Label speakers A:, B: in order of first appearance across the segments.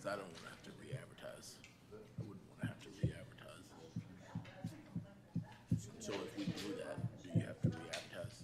A: because I don't want to have to re-advertise. I wouldn't want to have to re-advertise. So if we do that, do you have to re-advertise?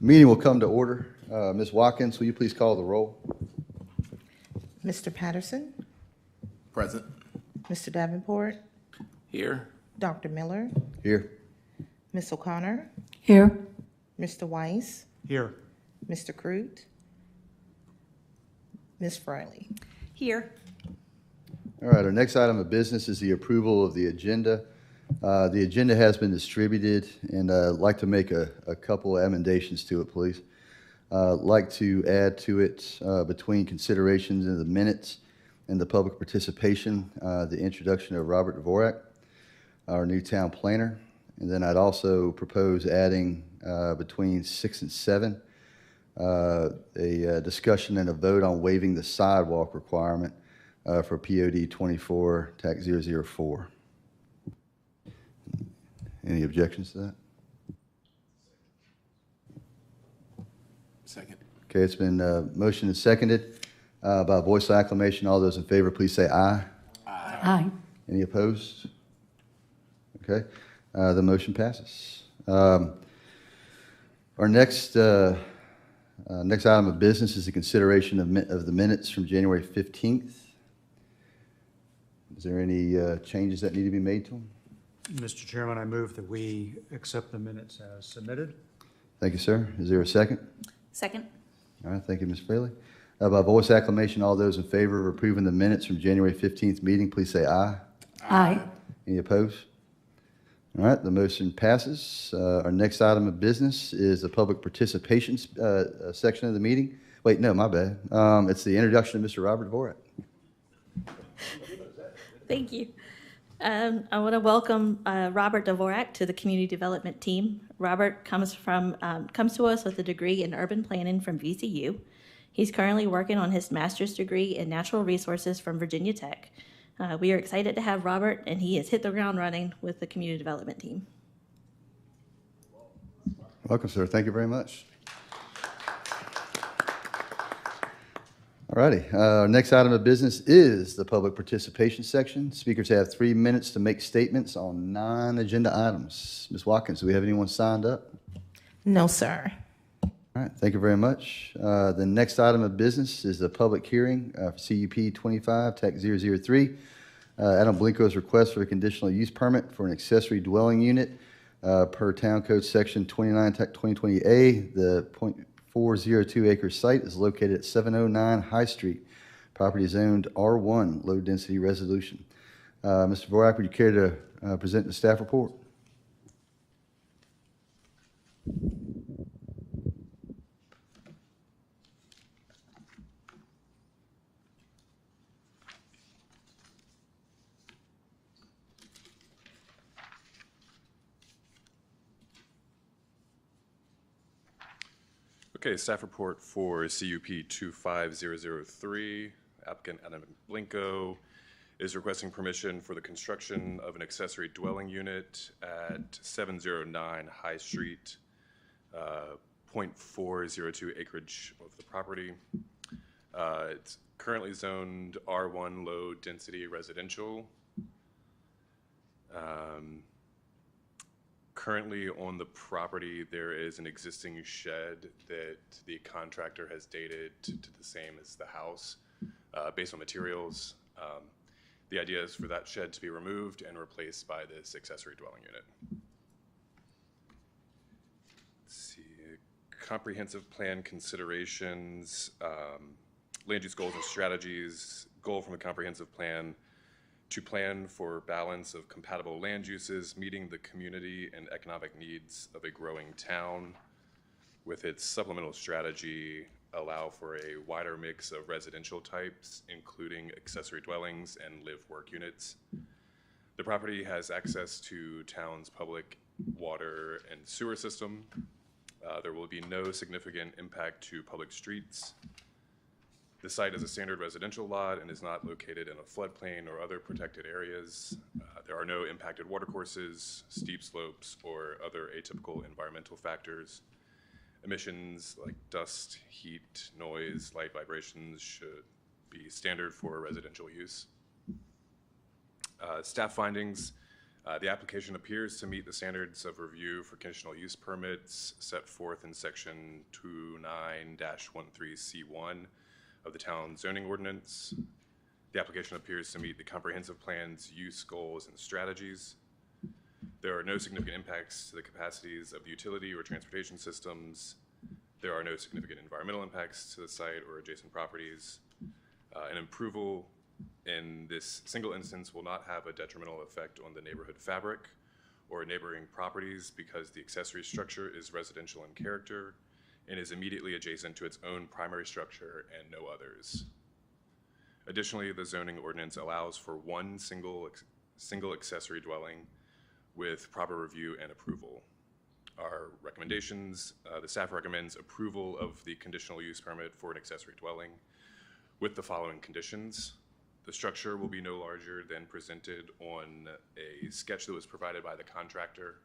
A: Okay.
B: Meeting will come to order. Ms. Watkins, will you please call the roll?
C: Mr. Patterson,
A: Present.
C: Mr. Davenport,
A: Here.
C: Dr. Miller,
B: Here.
C: Ms. O'Connor,
D: Here.
C: Mr. Weiss,
E: Here.
C: Mr. Crute, Ms. Friley.
D: Here.
B: All right, our next item of business is the approval of the agenda. The agenda has been distributed, and I'd like to make a couple of emendations to it, please. I'd like to add to it, between considerations in the minutes and the public participation, the introduction of Robert Dvorak, our new town planner. And then I'd also propose adding, between 6 and 7, a discussion and a vote on waiving the sidewalk requirement for POD 24 TAC 004. Any objections to that?
A: Second.
B: Okay, it's been motioned and seconded by voice acclamation. All those in favor, please say aye.
D: Aye.
B: Any opposed? Okay, the motion passes. Our next item of business is the consideration of the minutes from January 15th. Is there any changes that need to be made to them?
E: Mr. Chairman, I move that we accept the minutes as submitted.
B: Thank you, sir. Is there a second?
D: Second.
B: All right, thank you, Ms. Fraley. By voice acclamation, all those in favor of approving the minutes from January 15th meeting, please say aye.
D: Aye.
B: Any opposed? All right, the motion passes. Our next item of business is the public participation section of the meeting. Wait, no, my bad. It's the introduction of Mr. Robert Dvorak.
D: Thank you. I want to welcome Robert Dvorak to the community development team. Robert comes to us with a degree in urban planning from VCU. He's currently working on his master's degree in natural resources from Virginia Tech. We are excited to have Robert, and he has hit the ground running with the community development team.
B: Welcome, sir. Thank you very much. All righty. Our next item of business is the public participation section. Speakers have 3 minutes to make statements on non-agenda items. Ms. Watkins, do we have anyone signed up?
C: No, sir.
B: All right. Thank you very much. The next item of business is the public hearing for CUP 25 TAC 003. Adam Blinko's request for a conditional use permit for an accessory dwelling unit per Town Code Section 29 TAC 2020A. The 0.402 acre site is located at 709 High Street. Property is owned R1, low density resolution. Mr. Dvorak, would you care to present the staff report?
F: Okay, staff report for CUP 25003. Applicant Adam Blinko is requesting permission for the construction of an accessory dwelling unit at 709 High Street, 0.402 acreage of the property. It's currently zoned R1 low density residential. Currently on the property, there is an existing shed that the contractor has dated to the same as the house based on materials. The idea is for that shed to be removed and replaced by this accessory dwelling unit. Let's see, comprehensive plan considerations, land use goals and strategies. Goal from the comprehensive plan to plan for balance of compatible land uses, meeting the community and economic needs of a growing town. With its supplemental strategy, allow for a wider mix of residential types, including accessory dwellings and live-work units. The property has access to town's public water and sewer system. There will be no significant impact to public streets. The site is a standard residential lot and is not located in a floodplain or other protected areas. There are no impacted watercourses, steep slopes, or other atypical environmental factors. Emissions like dust, heat, noise, light vibrations should be standard for residential use. Staff findings. The application appears to meet the standards of review for conditional use permits set forth in section 29-13C1 of the town zoning ordinance. The application appears to meet the comprehensive plan's use goals and strategies. There are no significant impacts to the capacities of the utility or transportation systems. There are no significant environmental impacts to the site or adjacent properties. An approval in this single instance will not have a detrimental effect on the neighborhood fabric or neighboring properties because the accessory structure is residential in character and is immediately adjacent to its own primary structure and no others. Additionally, the zoning ordinance allows for one single accessory dwelling with proper review and approval. Our recommendations, the staff recommends approval of the conditional use permit for an accessory dwelling with the following conditions. The structure will be no larger than presented on a sketch that was provided by the contractor.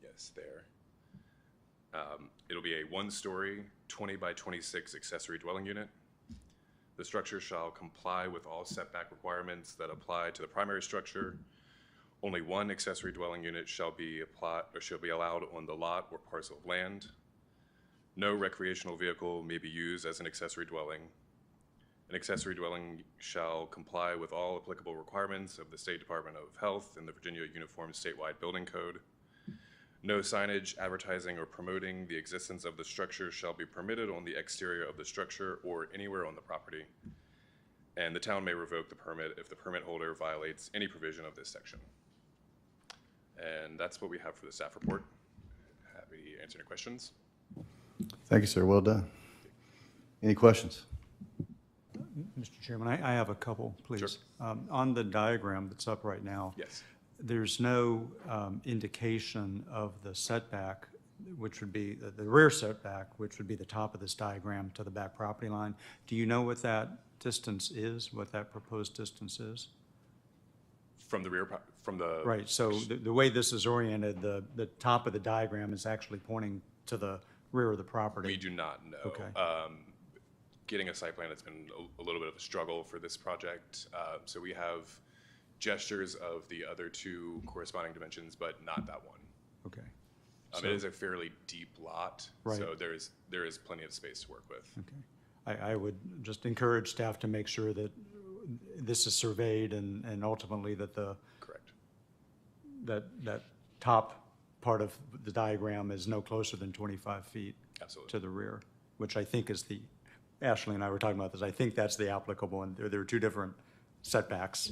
F: Yes, there. It'll be a one-story, 20 by 26 accessory dwelling unit. The structure shall comply with all setback requirements that apply to the primary structure. Only one accessory dwelling unit shall be allowed on the lot or parcel of land. No recreational vehicle may be used as an accessory dwelling. An accessory dwelling shall comply with all applicable requirements of the State Department of Health and the Virginia Uniform Statewide Building Code. No signage, advertising, or promoting the existence of the structure shall be permitted on the exterior of the structure or anywhere on the property. And the town may revoke the permit if the permit holder violates any provision of this section. And that's what we have for the staff report. Happy to answer any questions.
B: Thank you, sir. Well done. Any questions?
E: Mr. Chairman, I have a couple, please.
F: Sure.
E: On the diagram that's up right now,
F: Yes.
E: there's no indication of the setback, which would be the rear setback, which would be the top of this diagram to the back property line. Do you know what that distance is, what that proposed distance is?
F: From the rear, from the.
E: Right, so the way this is oriented, the top of the diagram is actually pointing to the rear of the property.
F: We do not know.
E: Okay.
F: Getting a site plan has been a little bit of a struggle for this project. So we have gestures of the other two corresponding dimensions, but not that one.
E: Okay.
F: It is a fairly deep lot,
E: Right.
F: so there is plenty of space to work with.
E: Okay. I would just encourage staff to make sure that this is surveyed and ultimately that
F: Correct.
E: that top part of the diagram is no closer than 25 feet
F: Absolutely.
E: to the rear, which I think is Ashley and I were talking about this, I think that's the applicable, and there are two different setbacks,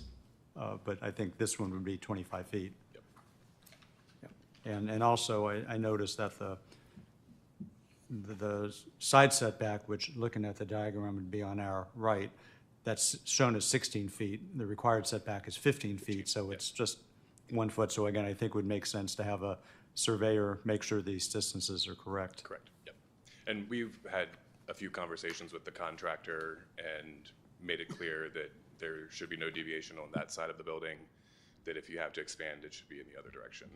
E: but I think this one would be 25 feet.
F: Yep.
E: Yep. And also, I noticed that the side setback, which looking at the diagram would be on our right, that's shown as 16 feet. The required setback is 15 feet, so it's just 1 foot. So again, I think it would make sense to have a surveyor make sure these distances are correct.
F: Correct. Yep. And we've had a few conversations with the contractor and made it clear that there should be no deviation on that side of the building, that if you have to expand, it should be in the other direction.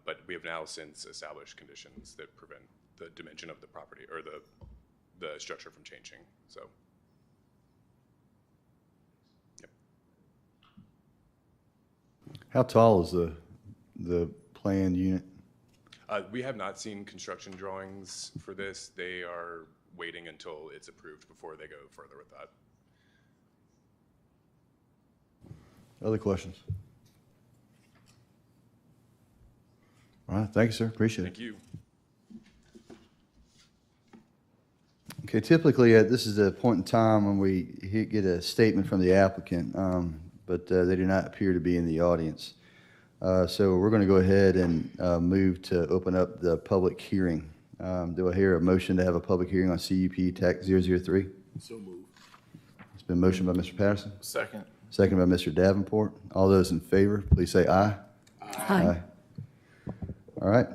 F: But we have now since established conditions that prevent the dimension of the property or the structure from changing, so. Yep.
B: How tall is the planned unit?
F: We have not seen construction drawings for this. They are waiting until it's approved before they go further with that.
B: Other questions? All right, thank you, sir. Appreciate it.
F: Thank you.
B: Okay, typically, this is the point in time when we get a statement from the applicant, but they do not appear to be in the audience. So we're going to go ahead and move to open up the public hearing. Do I hear a motion to have a public hearing on CUP TAC 003?
A: So move.
B: It's been motioned by Mr. Patterson,
A: Second.
B: second by Mr. Davenport. All those in favor, please say aye. Aye. All right,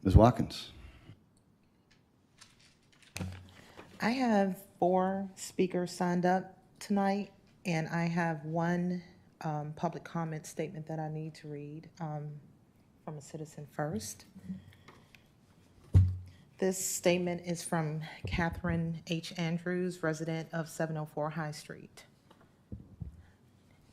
B: Ms. Watkins.
C: I have 4 speakers signed up tonight, and I have one public comment statement that I need to read from a citizen first. This statement is from Catherine H. Andrews, resident of 704 High Street.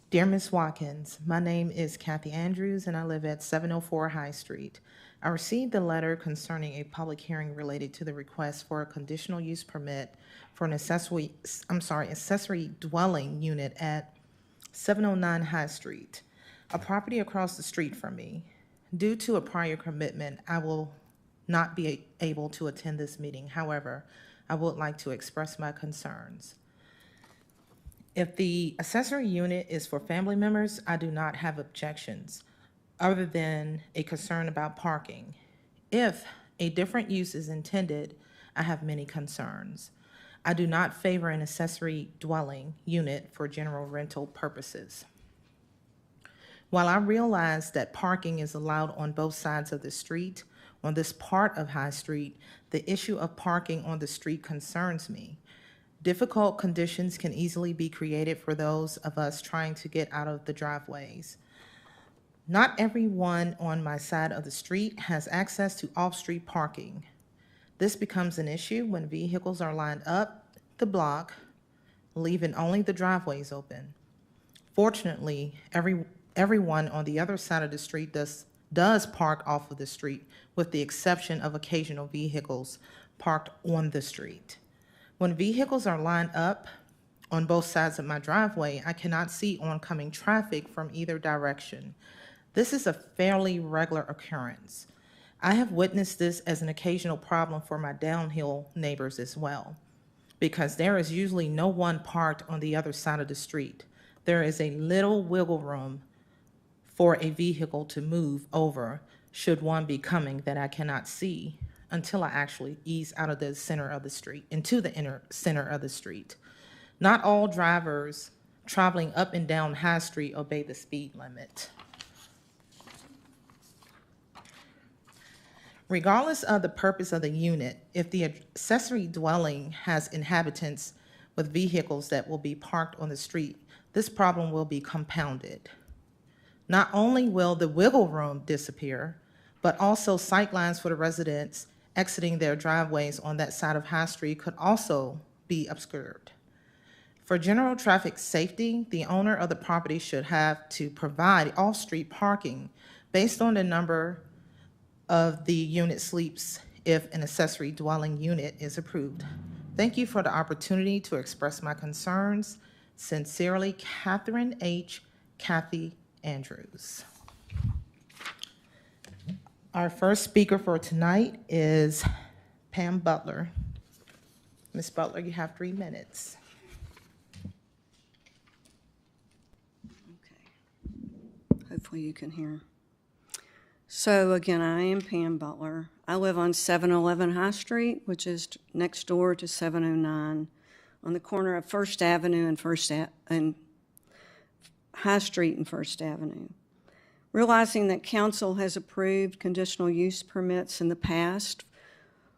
C: Dear Ms. Watkins, my name is Kathy Andrews, and I live at 704 High Street. I received a letter concerning a public hearing related to the request for a conditional use permit for an accessory dwelling unit at 709 High Street, a property across the street from me. Due to a prior commitment, I will not be able to attend this meeting. However, I would like to express my concerns. If the accessory unit is for family members, I do not have objections, other than a concern about parking. If a different use is intended, I have many concerns. I do not favor an accessory dwelling unit for general rental purposes. While I realize that parking is allowed on both sides of the street, on this part of High Street, the issue of parking on the street concerns me. Difficult conditions can easily be created for those of us trying to get out of the driveways. Not everyone on my side of the street has access to off-street parking. This becomes an issue when vehicles are lined up the block, leaving only the driveways open. Fortunately, everyone on the other side of the street does park off of the street, with the exception of occasional vehicles parked on the street. When vehicles are lined up on both sides of my driveway, I cannot see oncoming traffic from either direction. This is a fairly regular occurrence. I have witnessed this as an occasional problem for my downhill neighbors as well, because there is usually no one parked on the other side of the street. There is a little wiggle room for a vehicle to move over should one be coming that I cannot see until I actually ease out of the center of the street, into the inner center of the street. Not all drivers traveling up and down High Street obey the speed limit. Regardless of the purpose of the unit, if the accessory dwelling has inhabitants with vehicles that will be parked on the street, this problem will be compounded. Not only will the wiggle room disappear, but also sightlines for the residents exiting their driveways on that side of High Street could also be obscured. For general traffic safety, the owner of the property should have to provide off-street parking based on the number of the unit sleeps if an accessory dwelling unit is approved. Thank you for the opportunity to express my concerns. Sincerely, Catherine H. Kathy Andrews. Our first speaker for tonight is Pam Butler. Ms. Butler, you have 3 minutes.
G: Okay. Hopefully you can hear. So again, I am Pam Butler. I live on 711 High Street, which is next door to 709, on the corner of First Avenue and High Street and First Avenue. Realizing that council has approved conditional use permits in the past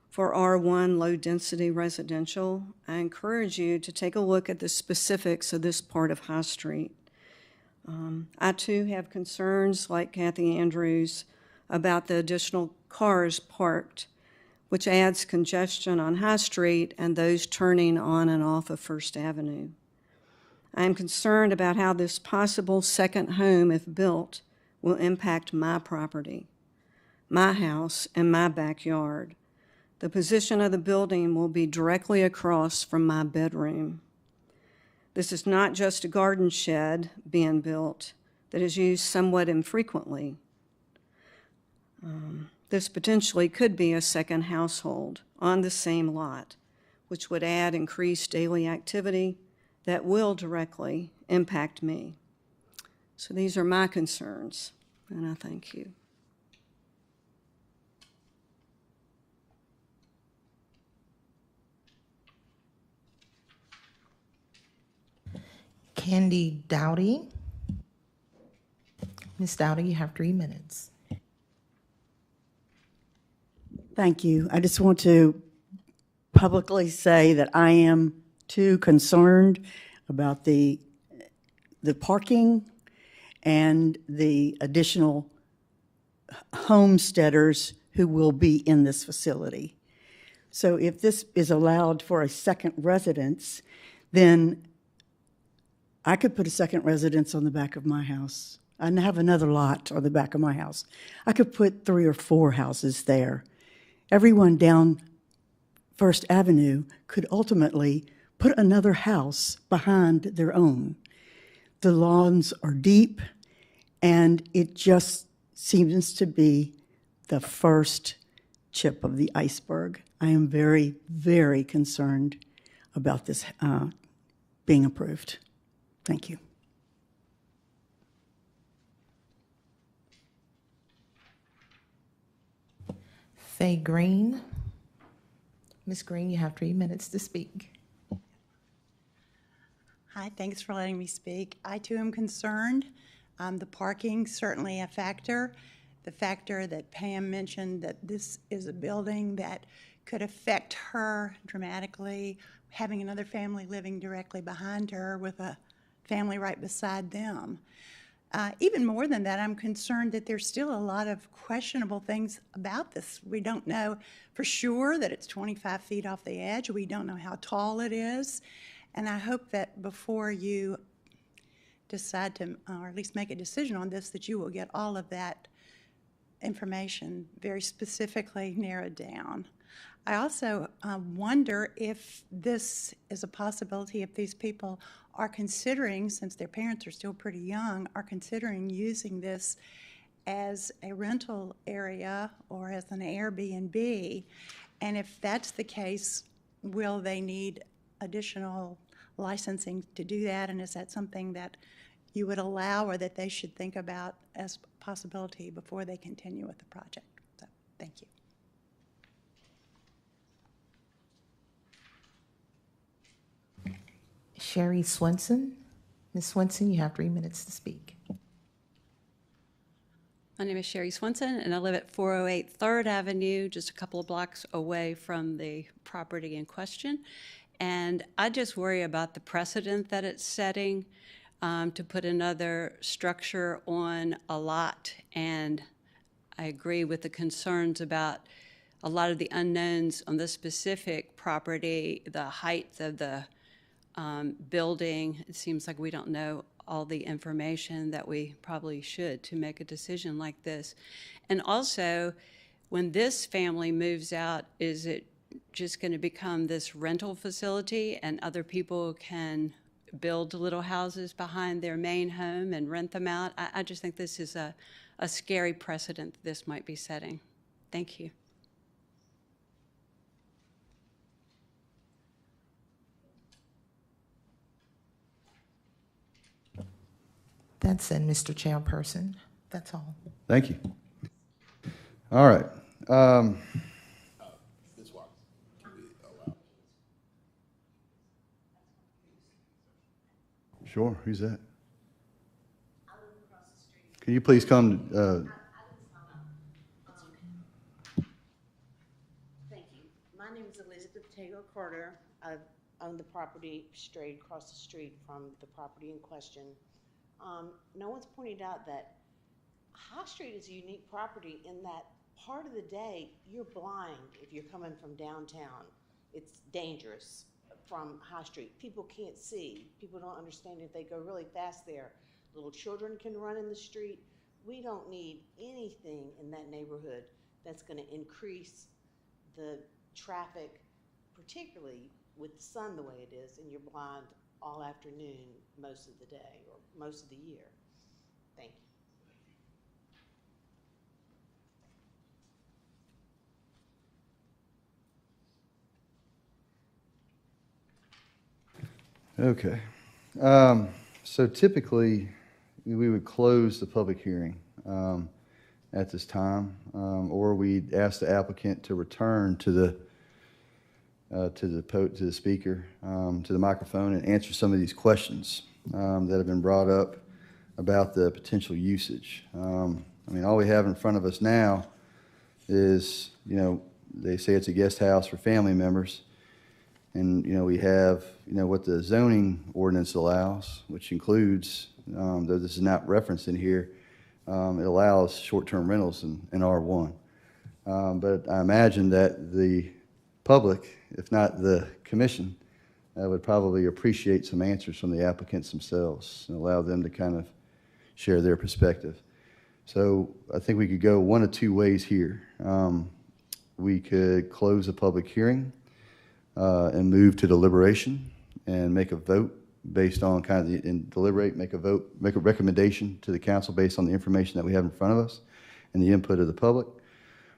G: for R1 low-density residential, I encourage you to take a look at the specifics of this part of High Street. I too have concerns, like Kathy Andrews, about the additional cars parked, which adds congestion on High Street and those turning on and off of First Avenue. I am concerned about how this possible second home, if built, will impact my property, my house, and my backyard. The position of the building will be directly across from my bedroom. This is not just a garden shed being built that is used somewhat infrequently. This potentially could be a second household on the same lot, which would add increased daily activity that will directly impact me. So these are my concerns, and I thank you.
C: Candy Dowdy. Ms. Dowdy, you have 3 minutes.
H: Thank you. I just want to publicly say that I am too concerned about the parking and the additional homesteaders who will be in this facility. So if this is allowed for a second residence, then I could put a second residence on the back of my house. I have another lot on the back of my house. I could put 3 or 4 houses there. Everyone down First Avenue could ultimately put another house behind their own. The lawns are deep, and it just seems to be the first tip of the iceberg. I am very, very concerned about this being approved. Thank you.
C: Faye Green. Ms. Green, you have 3 minutes to speak.
I: Hi, thanks for letting me speak. I too am concerned. The parking certainly a factor. The factor that Pam mentioned, that this is a building that could affect her dramatically, having another family living directly behind her with a family right beside them. Even more than that, I'm concerned that there's still a lot of questionable things about this. We don't know for sure that it's 25 feet off the edge. We don't know how tall it is. And I hope that before you decide to, or at least make a decision on this, that you will get all of that information very specifically narrowed down. I also wonder if this is a possibility, if these people are considering, since their parents are still pretty young, are considering using this as a rental area or as an Airbnb. And if that's the case, will they need additional licensing to do that? And is that something that you would allow or that they should think about as a possibility before they continue with the project? So, thank you.
C: Sherry Swenson. Ms. Swenson, you have 3 minutes to speak.
J: My name is Sherry Swenson, and I live at 408 3rd Avenue, just a couple of blocks away from the property in question. And I just worry about the precedent that it's setting to put another structure on a lot. And I agree with the concerns about a lot of the unknowns on this specific property, the height of the building. It seems like we don't know all the information that we probably should to make a decision like this. And also, when this family moves out, is it just going to become this rental facility and other people can build little houses behind their main home and rent them out? I just think this is a scary precedent that this might be setting. Thank you.
C: That's it, Mr. Chairperson. That's all.
B: Thank you. All right.
A: Ms. Watts, can we allow?
B: Sure, who's that? Can you please come?
K: Thank you. My name is Elizabeth Taylor Carter. I own the property straight across the street from the property in question. No one's pointed out that High Street is a unique property in that part of the day you're blind if you're coming from downtown. It's dangerous from High Street. People can't see. People don't understand if they go really fast there. Little children can run in the street. We don't need anything in that neighborhood that's going to increase the traffic, particularly with the sun the way it is and you're blind all afternoon most of the day or most of the year. Thank you.
B: Okay. So typically, we would close the public hearing at this time, or we'd ask the applicant to return to the speaker, to the microphone, and answer some of these questions that have been brought up about the potential usage. I mean, all we have in front of us now is, they say it's a guest house for family members. And, we have, what the zoning ordinance allows, which includes, though this is not referenced in here, it allows short-term rentals in R1. But I imagine that the public, if not the commission, would probably appreciate some answers from the applicants themselves and allow them to kind of share their perspective. So I think we could go one of two ways here. We could close the public hearing and move to deliberation and make a vote based on and deliberate, make a recommendation to the council based on the information that we have in front of us and the input of the public.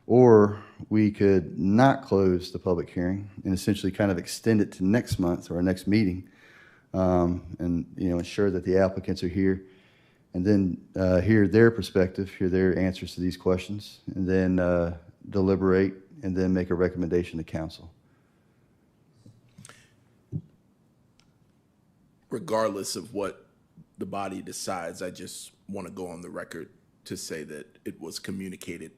B: Or we could not close the public hearing and essentially kind of extend it to next month or our next meeting, and ensure that the applicants are here, and then hear their perspective, hear their answers to these questions, and then deliberate, and then make a recommendation to council.
A: Regardless of what the body decides, I just want to go on the record to say that it was communicated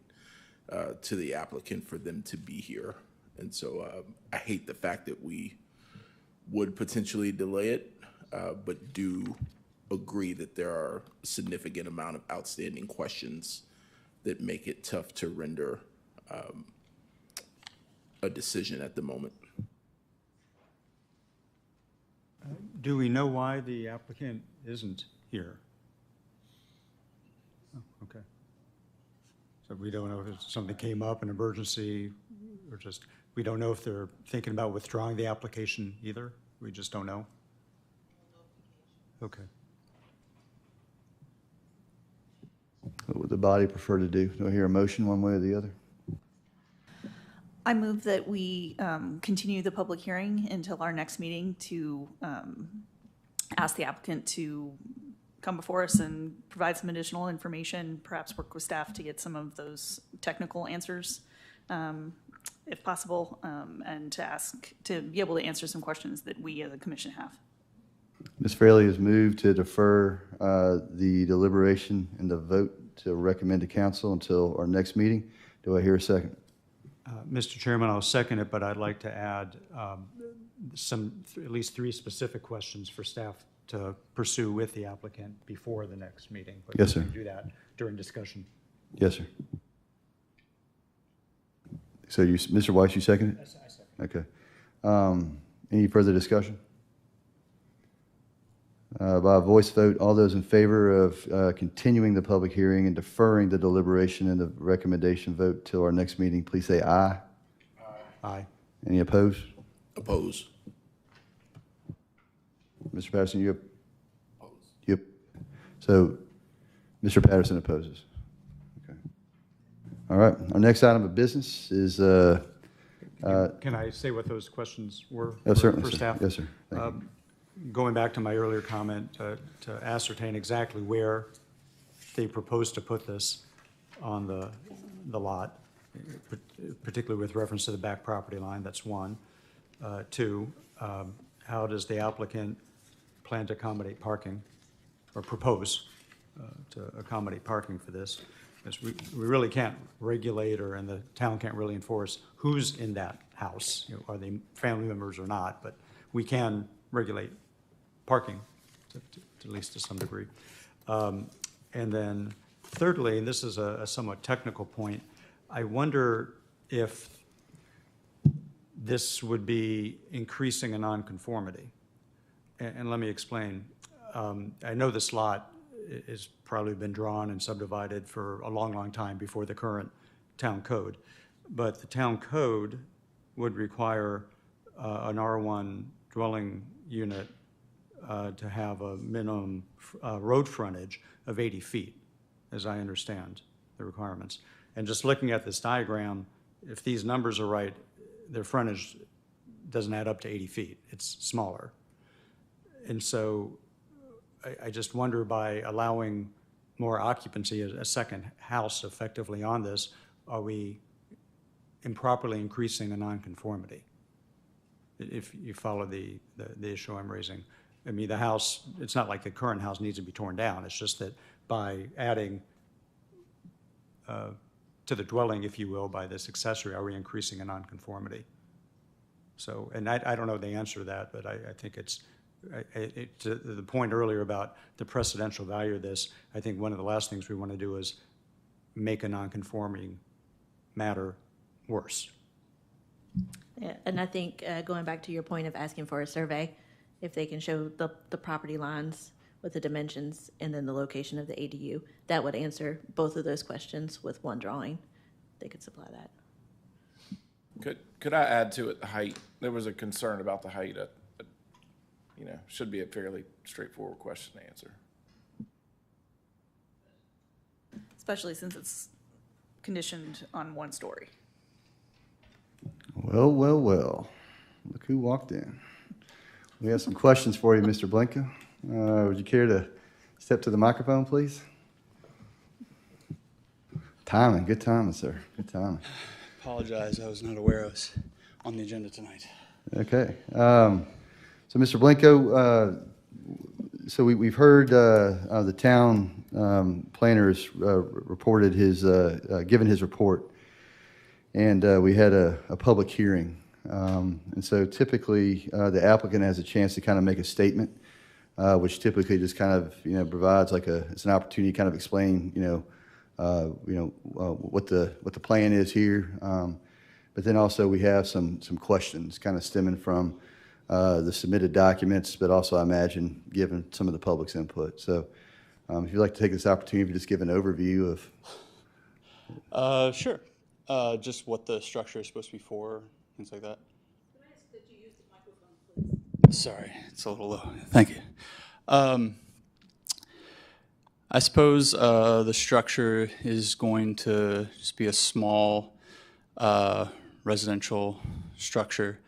A: to the applicant for them to be here. And so I hate the fact that we would potentially delay it, but do agree that there are a significant amount of outstanding questions that make it tough to render a decision at the moment.
E: Do we know why the applicant isn't here? Oh, okay. So we don't know if something came up, an emergency, or just, we don't know if they're thinking about withdrawing the application either? We just don't know? Okay.
B: What would the body prefer to do? Do I hear a motion one way or the other?
L: I move that we continue the public hearing until our next meeting to ask the applicant to come before us and provide some additional information, perhaps work with staff to get some of those technical answers, if possible, and to be able to answer some questions that we as a commission have.
B: Ms. Fraley has moved to defer the deliberation and the vote to recommend to council until our next meeting. Do I hear a second?
E: Mr. Chairman, I'll second it, but I'd like to add at least three specific questions for staff to pursue with the applicant before the next meeting. But
B: Yes, sir.
E: We can do that during discussion.
B: Yes, sir. So Mr. Weiss, you second it?
E: Yes, I second.
B: Okay. Any further discussion? By a voice vote, all those in favor of continuing the public hearing and deferring the deliberation and the recommendation vote till our next meeting, please say aye.
E: Aye.
B: Any opposed?
A: Oppose.
B: Mr. Patterson, you oppose? So Mr. Patterson opposes. Okay. All right. Our next item of business is.
E: Can I say what those questions were
B: Certainly,
E: for
B: sir.
E: staff?
B: Yes, sir. Thank you.
E: Going back to my earlier comment, to ascertain exactly where they propose to put this on the lot, particularly with reference to the back property line, that's one. Two, how does the applicant plan to accommodate parking, or propose to accommodate parking for this? Because we really can't regulate, and the town can't really enforce who's in that house. Are they family members or not? But we can regulate parking, at least to some degree. And then thirdly, and this is a somewhat technical point, I wonder if this would be increasing a nonconformity. And let me explain. I know this lot has probably been drawn and subdivided for a long, long time before the current town code. But the town code would require an R1 dwelling unit to have a minimum road frontage of 80 feet, as I understand the requirements. And just looking at this diagram, if these numbers are right, their frontage doesn't add up to 80 feet. It's smaller. And so I just wonder, by allowing more occupancy, a second house effectively on this, are we improperly increasing a nonconformity? If you follow the issue I'm raising. I mean, the house, it's not like the current house needs to be torn down. It's just that by adding to the dwelling, if you will, by this accessory, are we increasing a nonconformity? So, and I don't know the answer to that, but I think it's, to the point earlier about the precedential value of this, I think one of the last things we want to do is make a nonconforming matter worse.
D: Yeah, and I think going back to your point of asking for a survey, if they can show the property lines with the dimensions and then the location of the ADU, that would answer both of those questions with one drawing. They could supply that.
M: Could I add to it the height? There was a concern about the height. Should be a fairly straightforward question to answer.
L: Especially since it's conditioned on 1 story.
B: Well, well, well. Look who walked in. We have some questions for you, Mr. Blanco. Would you care to step to the microphone, please? Timing, good timing, sir. Good timing.
N: Apologize, I was not aware I was on the agenda tonight.
B: Okay. So, Mr. Blanco, so we've heard the town planner has reported his, given his report, and we had a public hearing. And so typically, the applicant has a chance to kind of make a statement, which typically just kind of, provides like it's an opportunity to kind of explain, what the plan is here. But then also we have some questions kind of stemming from the submitted documents, but also I imagine given some of the public's input. So if you'd like to take this opportunity to just give an overview of.
N: Sure. Just what the structure is supposed to be for, things like that. Can I ask that you use the microphone, please? Sorry, it's a little low. Thank you. I suppose the structure is going to just be a small residential structure.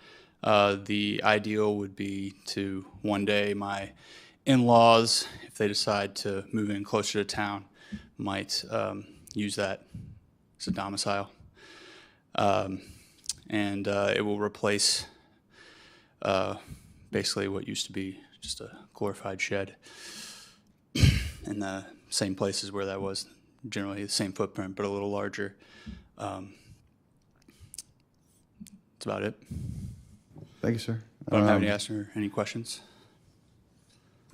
N: The ideal would be to one day my in-laws, if they decide to move in closer to town, might use that as a domicile. And it will replace basically what used to be just a glorified shed in the same places where that was, generally the same footprint, but a little larger. That's about it.
B: Thank you, sir.
N: I don't have any questions.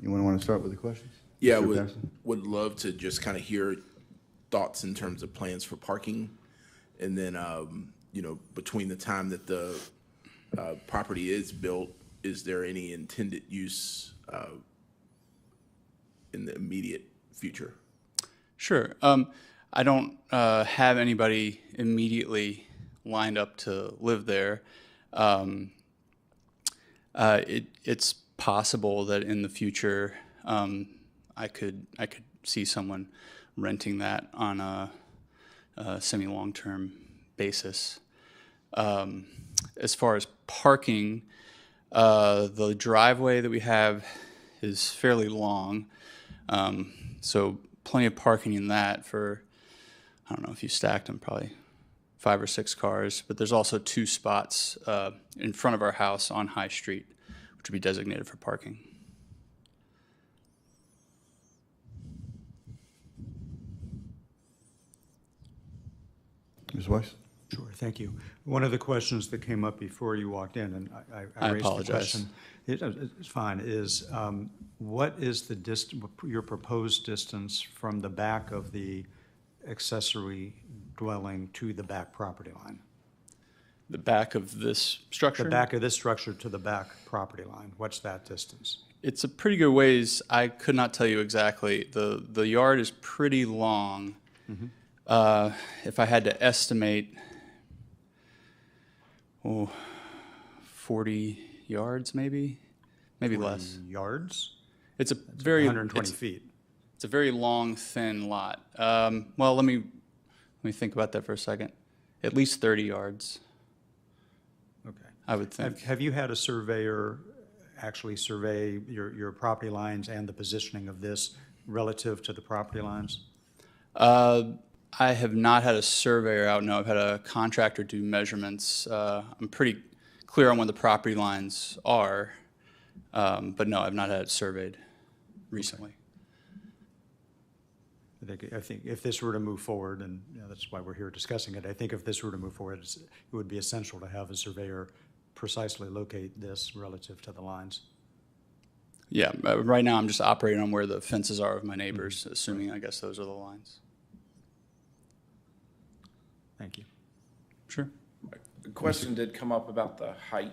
B: You want to start with the questions?
A: Yeah,
B: Mr.
A: would love to just kind of hear thoughts in terms of plans for parking. And then, between the time that the property is built, is there any intended use in the immediate future?
N: Sure. I don't have anybody immediately lined up to live there. It's possible that in the future I could see someone renting that on a semi-long-term basis. As far as parking, the driveway that we have is fairly long, so plenty of parking in that for, I don't know if you stacked them, probably 5 or 6 cars, but there's also 2 spots in front of our house on High Street, which would be designated for parking.
B: Ms. Weiss?
E: Sure, thank you. One of the questions that came up before you walked in, and I raised the question. It's fine, is what is your proposed distance from the back of the accessory dwelling to the back property line?
N: The back of this structure?
E: The back of this structure to the back property line. What's that distance?
N: It's a pretty good ways. I could not tell you exactly. The yard is pretty long. Mm-hmm. If I had to estimate, 40 yards maybe, maybe
E: 40
N: less.
E: yards?
N: It's a very
E: 120 feet.
N: It's a very long, thin lot. Well, let me think about that for a second. At least 30 yards,
E: Okay.
N: I would think.
E: Have you had a surveyor actually survey your property lines and the positioning of this relative to the property lines?
N: I have not had a surveyor out. No, I've had a contractor do measurements. I'm pretty clear on where the property lines are, but no, I've not had it surveyed recently.
E: I think if this were to move forward, and that's why we're here discussing it, I think if this were to move forward, it would be essential to have a surveyor precisely locate this relative to the lines.
N: Yeah, right now I'm just operating on where the fences are of my neighbors, assuming I guess those are the lines.
E: Thank you.
N: Sure.
M: The question did come up about the height.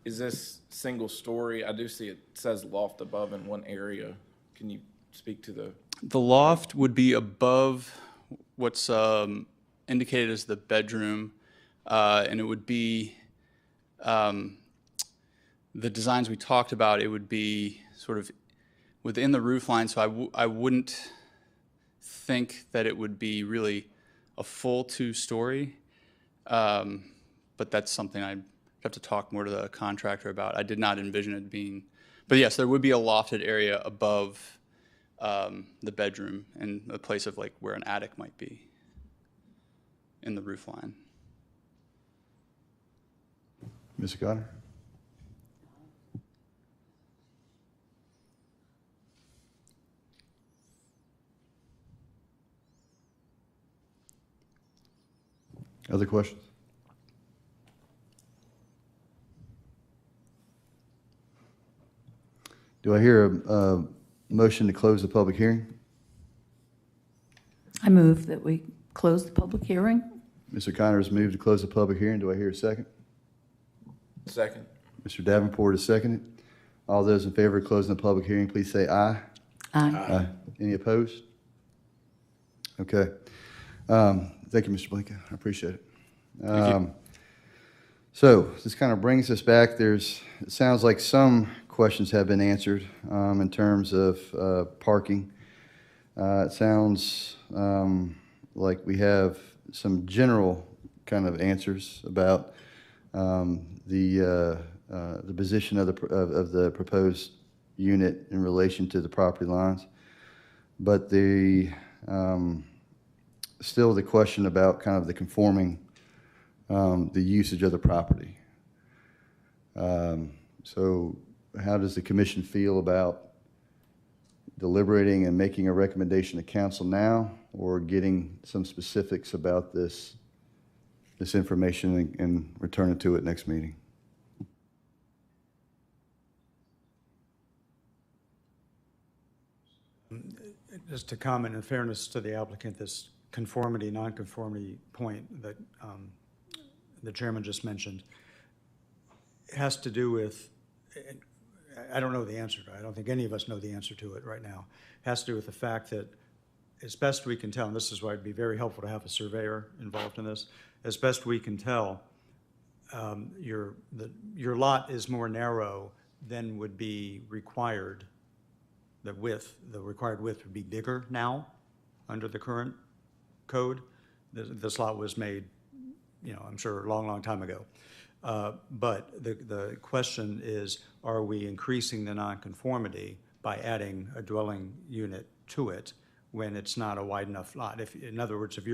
M: Is this single story? I do see it says loft above in one area. Can you speak to the?
N: The loft would be above what's indicated as the bedroom, and it would be the designs we talked about. It would be sort of within the roof line, so I wouldn't think that it would be really a full 2-story, but that's something I'd have to talk more to the contractor about. I did not envision it being, but yes, there would be a lofted area above the bedroom and a place of like where an attic might be in the roof line.
B: Mr. Goddard? Other questions? Do I hear a motion to close the public hearing?
O: I move that we close the public hearing.
B: Mr. Connors moved to close the public hearing. Do I hear a second?
M: Second.
B: Mr. Davenport is seconded. All those in favor of closing the public hearing, please say aye.
O: Aye.
B: Any opposed? Okay. Thank you, Mr. Blinken. I appreciate it. So this kind of brings us back. It sounds like some questions have been answered in terms of parking. It sounds like we have some general kind of answers about the position of the proposed unit in relation to the property lines, but still the question about kind of the conforming the usage of the property. So how does the commission feel about deliberating and making a recommendation to council now, or getting some specifics about this information and return it to it next meeting?
E: Just to comment in fairness to the applicant, this conformity, nonconformity point that the chairman just mentioned has to do with, I don't know the answer to it. I don't think any of us know the answer to it right now. It has to do with the fact that, as best we can tell, and this is why it'd be very helpful to have a surveyor involved in this, as best we can tell, your lot is more narrow than would be required. The required width would be bigger now under the current code. This lot was made, I'm sure a long, long time ago. But the question is, are we increasing the nonconformity by adding a dwelling unit to it when it's not a wide enough lot? In other words, if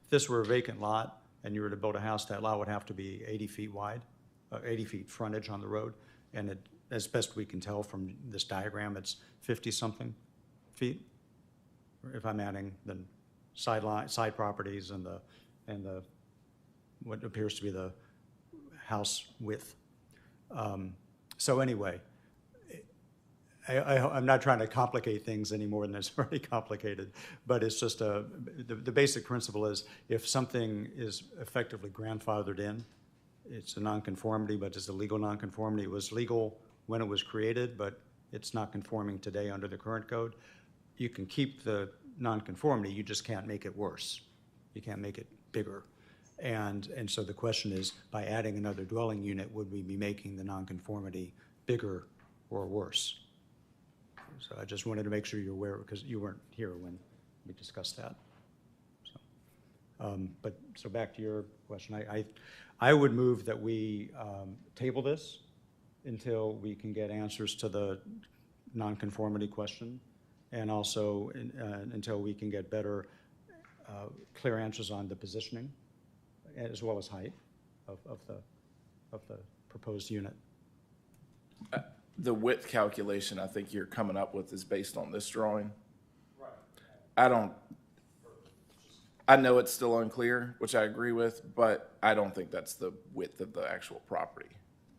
E: this were a vacant lot and you were to build a house, that lot would have to be 80 feet wide, 80 feet frontage on the road, and as best we can tell from this diagram, it's 50-something feet. If I'm adding the side properties and the what appears to be the house width. So anyway, I'm not trying to complicate things any more than it's already complicated, but it's just the basic principle is if something is effectively grandfathered in, it's a nonconformity, but it's a legal nonconformity. It was legal when it was created, but it's not conforming today under the current code. You can keep the nonconformity, you just can't make it worse. You can't make it bigger. And so the question is, by adding another dwelling unit, would we be making the nonconformity bigger or worse. So I just wanted to make sure you're aware, because you weren't here when we discussed that. So back to your question, I would move that we table this until we can get answers to the nonconformity question, and also until we can get better, clear answers on the positioning, as well as height of the proposed unit.
M: The width calculation I think you're coming up with is based on this drawing. Right. I know it's still unclear, which I agree with, but I don't think that's the width of the actual property.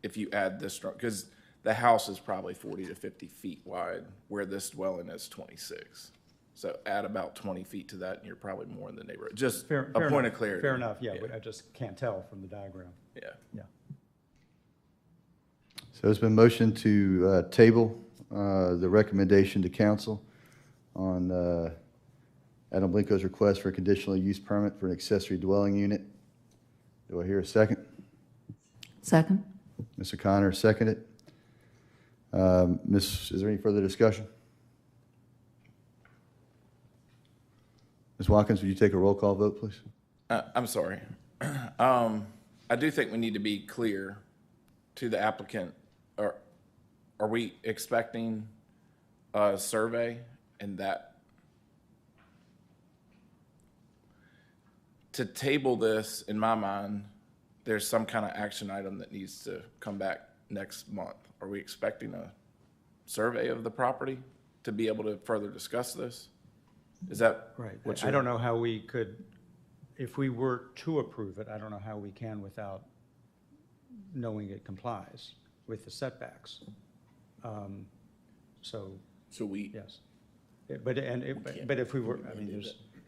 M: If you add this, because the house is probably 40 to 50 feet wide, where this dwelling is 26. So add about 20 feet to that, and you're probably more in the neighborhood. Just a point of clarity.
E: Fair enough, yeah, but I just can't tell from the diagram.
M: Yeah.
E: Yeah.
B: So it's been motioned to table the recommendation to council on Adam Blinko's request for a conditional use permit for an accessory dwelling unit. Do I hear a second?
O: Second?
B: Mr. Connor, seconded. Is there any further discussion? Ms. Watkins, would you take a roll call vote, please?
M: I'm sorry. I do think we need to be clear to the applicant. Are we expecting a survey and that? To table this, in my mind, there's some kind of action item that needs to come back next month. Are we expecting a survey of the property to be able to further discuss this? Is that
E: right?
M: What
E: I don't know how we could, if we were to approve it, I don't know how we can without knowing it complies with the setbacks.
A: So we,
E: yes, but if we were, I mean,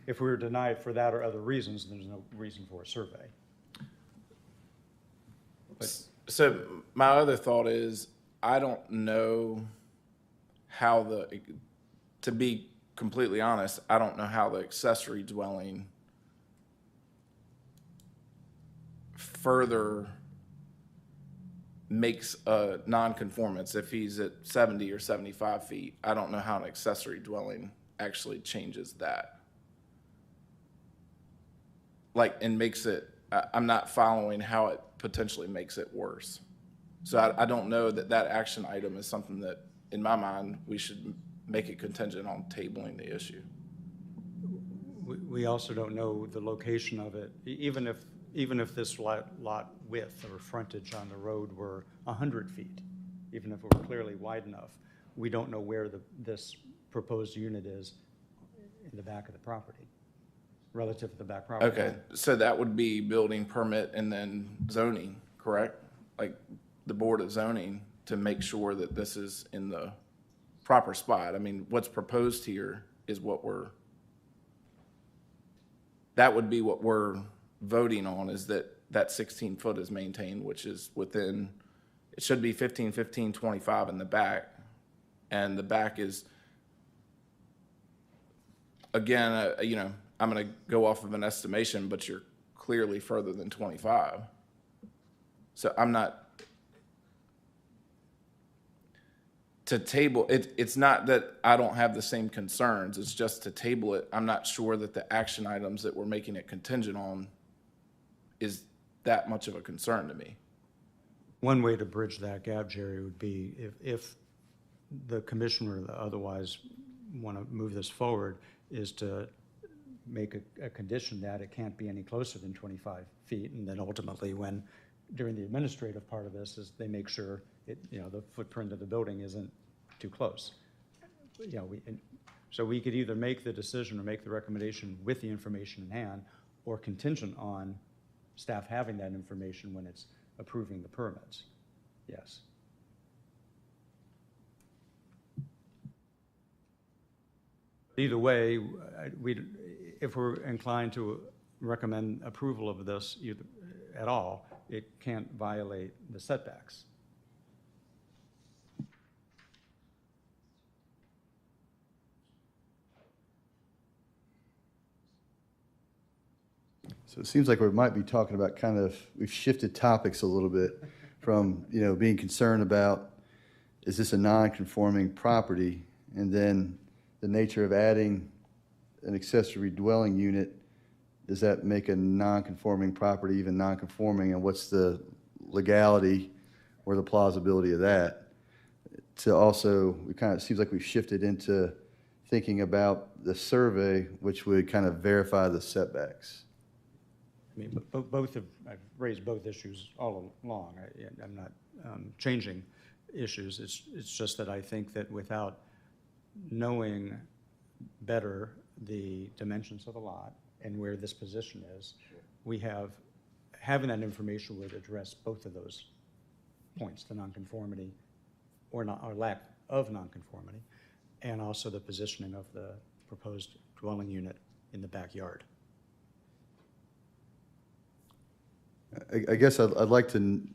E: if we were denied for that or other reasons, there's no reason for a survey.
M: So my other thought is, I don't know how to be completely honest, I don't know how the accessory dwelling further makes a nonconformance. If he's at 70 or 75 feet, I don't know how an accessory dwelling actually changes that. And makes it, I'm not following how it potentially makes it worse. So I don't know that action item is something that, in my mind, we should make it contingent on tabling the issue.
E: We also don't know the location of it. Even if this lot width or frontage on the road were 100 feet, even if it were clearly wide enough, we don't know where this proposed unit is in the back of the property, relative to the back property.
M: Okay, so that would be building permit and then zoning, correct? Like the Board of Zoning to make sure that this is in the proper spot. I mean, what's proposed here is that would be what we're voting on, is that 16 foot is maintained, which is within, it should be 15, 15, 25 in the back. And the back is, again, I'm going to go off of an estimation, but you're clearly further than 25. So I'm not, to table, it's not that I don't have the same concerns, it's just to table it. I'm not sure that the action items that we're making it contingent on is that much of a concern to me.
E: One way to bridge that gap, Jerry, would be if the commissioner otherwise want to move this forward, is to make a condition that it can't be any closer than 25 feet, and then ultimately during the administrative part of this, is they make sure the footprint of the building isn't too close. So we could either make the decision or make the recommendation with the information in hand, or contingent on staff having that information when it's approving the permits. Yes. Either way, if we're inclined to recommend approval of this at all, it can't violate the setbacks.
B: So it seems like we might be talking about we've shifted topics a little bit from, being concerned about is this a non-conforming property? And then the nature of adding an accessory dwelling unit, does that make a non-conforming property even non-conforming? And what's the legality or the plausibility of that? To also, it seems like we've shifted into thinking about the survey, which would kind of verify the setbacks.
E: I mean, I've raised both issues all along. I'm not changing issues. It's just that I think that without knowing better the dimensions of the lot and where this position is, having that information would address both of those points, the nonconformity or lack of nonconformity, and also the positioning of the proposed dwelling unit in the backyard.
B: I guess I'd like to, and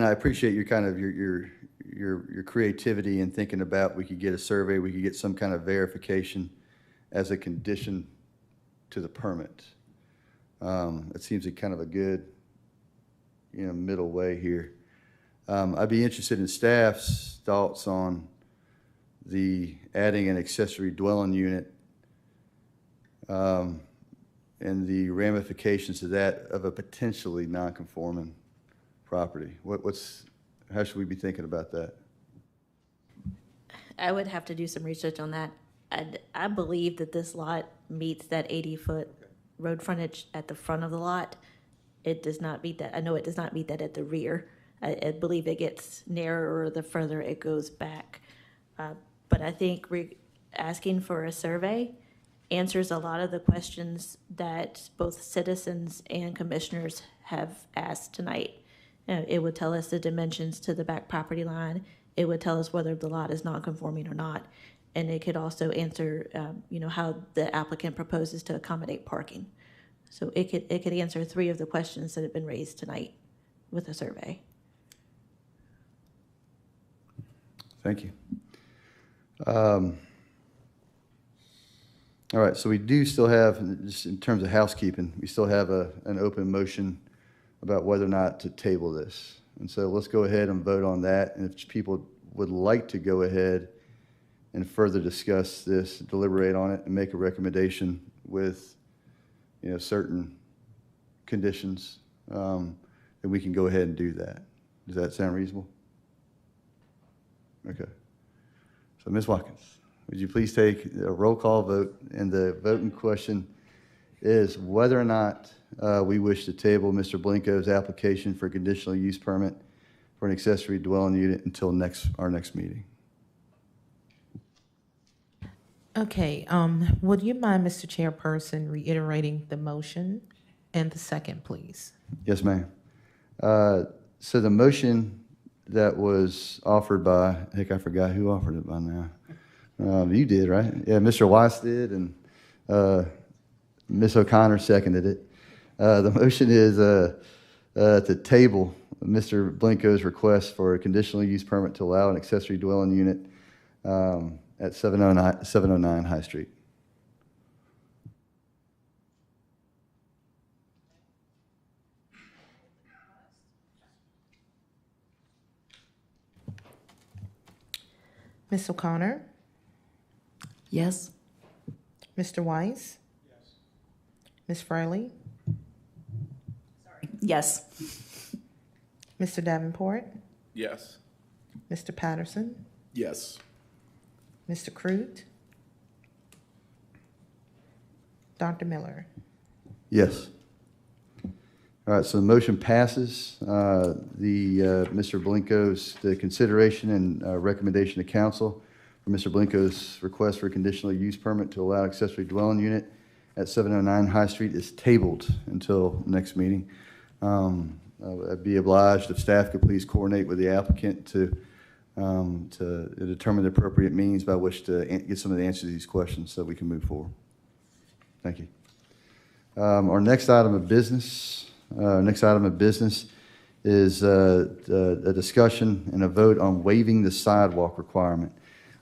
B: I appreciate your kind of your creativity in thinking about, we could get a survey, we could get some kind of verification as a condition to the permit. It seems like kind of a good, middle way here. I'd be interested in staff's thoughts on the adding an accessory dwelling unit and the ramifications of that of a potentially non-conforming property. How should we be thinking about that?
D: I would have to do some research on that. I believe that this lot meets that 80-foot road frontage at the front of the lot. It does not meet that. I know it does not meet that at the rear. I believe it gets narrower the further it goes back. But I think asking for a survey answers a lot of the questions that both citizens and commissioners have asked tonight. It would tell us the dimensions to the back property line. It would tell us whether the lot is non-conforming or not. And it could also answer, how the applicant proposes to accommodate parking. So it could answer 3 of the questions that have been raised tonight with a survey.
B: Thank you. All right, so we do still have, just in terms of housekeeping, we still have an open motion about whether or not to table this. And so let's go ahead and vote on that. And if people would like to go ahead and further discuss this, deliberate on it, and make a recommendation with, certain conditions, then we can go ahead and do that. Does that sound reasonable? Okay. So Ms. Watkins, would you please take a roll call vote? And the voting question is whether or not we wish to table Mr. Blinko's application for conditional use permit for an accessory dwelling unit until our next meeting.
C: Okay, would you mind, Mr. Chairperson, reiterating the motion and the second, please?
B: Yes, ma'am. So the motion that was offered by, I forgot who offered it by now. You did, right? Yeah, Mr. Weiss did, and Ms. O'Connor seconded it. The motion is to table Mr. Blinko's request for a conditional use permit to allow an accessory dwelling unit at 709 High Street.
C: Ms. O'Connor?
O: Yes.
C: Mr. Weiss? Yes. Ms. Fraley?
L: Yes.
C: Mr. Davenport?
A: Yes.
C: Mr. Patterson?
A: Yes.
C: Mr. Crute? Dr. Miller?
B: Yes. All right, so the motion passes. Mr. Blinko's, the consideration and recommendation to council for Mr. Blinko's request for a conditional use permit to allow accessory dwelling unit at 709 High Street is tabled until next meeting. I'd be obliged if staff could please coordinate with the applicant to determine the appropriate means by which to get some of the answers to these questions so we can move forward. Thank you. Our next item of business is a discussion and a vote on waiving the sidewalk requirement.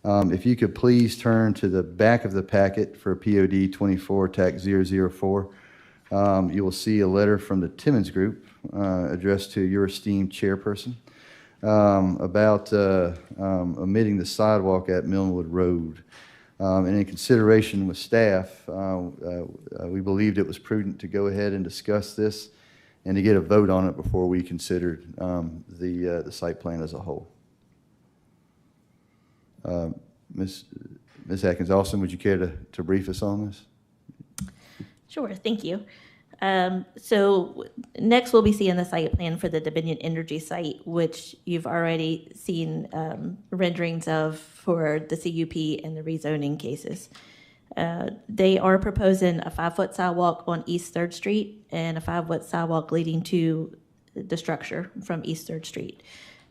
B: If you could please turn to the back of the packet for POD 24 TAC 004. You will see a letter from the Timmons Group addressed to your esteemed chairperson about omitting the sidewalk at Millwood Road. And in consideration with staff, we believed it was prudent to go ahead and discuss this and to get a vote on it before we considered the site plan as a whole. Ms. Atkins Austin, would you care to brief us on this?
D: Sure, thank you. So next we'll be seeing the site plan for the Dominion Energy site, which you've already seen renderings of for the CUP and the rezoning cases. They are proposing a 5-foot sidewalk on East 3rd Street and a 5-foot sidewalk leading to the structure from East 3rd Street.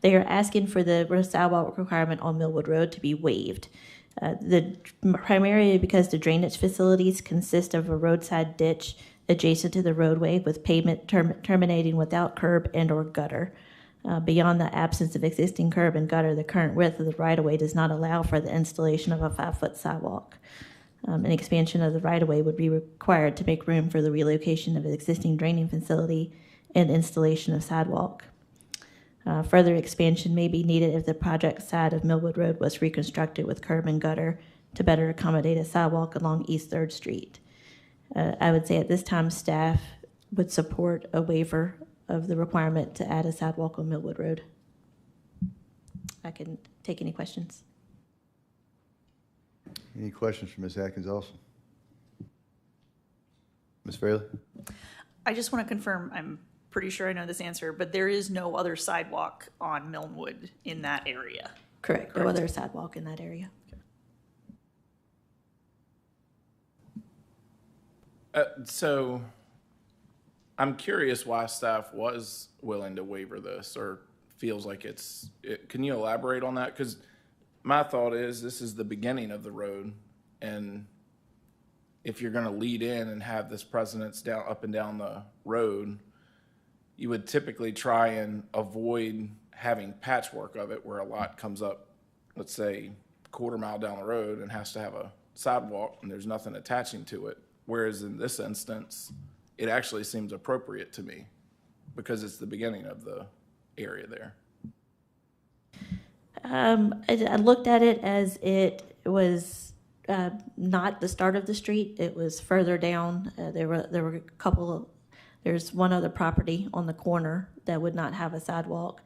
D: They are asking for the sidewalk requirement on Millwood Road to be waived. Primarily because the drainage facilities consist of a roadside ditch adjacent to the roadway with pavement terminating without curb and or gutter. Beyond the absence of existing curb and gutter, the current width of the right-of-way does not allow for the installation of a 5-foot sidewalk. An expansion of the right-of-way would be required to make room for the relocation of an existing draining facility and installation of sidewalk. Further expansion may be needed if the project side of Millwood Road was reconstructed with curb and gutter to better accommodate a sidewalk along East 3rd Street. I would say at this time staff would support a waiver of the requirement to add a sidewalk on Millwood Road. I can take any questions.
B: Any questions for Ms. Atkins Austin? Ms. Fraley?
L: I just want to confirm, I'm pretty sure I know this answer, but there is no other sidewalk on Millwood in that area.
D: Correct. No other sidewalk in that area.
M: So I'm curious why staff was willing to waiver this or feels like can you elaborate on that? Because my thought is this is the beginning of the road, and if you're going to lead in and have this precedence up and down the road, you would typically try and avoid having patchwork of it where a lot comes up, let's say, a quarter-mile down the road and has to have a sidewalk and there's nothing attaching to it. Whereas in this instance, it actually seems appropriate to me because it's the beginning of the area there.
D: I looked at it as it was not the start of the street. It was further down. There were a couple of, there's one other property on the corner that would not have a sidewalk.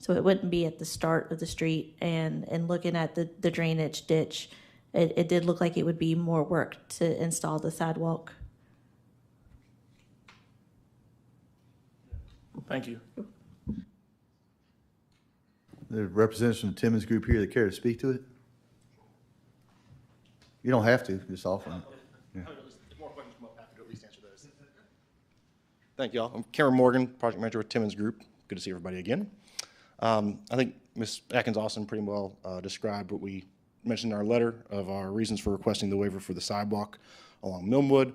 D: So it wouldn't be at the start of the street. And looking at the drainage ditch, it did look like it would be more work to install the sidewalk.
M: Thank you.
B: The representatives from the Timmons Group here that care to speak to it? You don't have to, just offer them. Yeah.
P: More questions come up after to at least answer those. Thank you all. I'm Karen Morgan, project manager with Timmons Group. Good to see everybody again. I think Ms. Atkins Austin pretty well described what we mentioned in our letter of our reasons for requesting the waiver for the sidewalk along Millwood,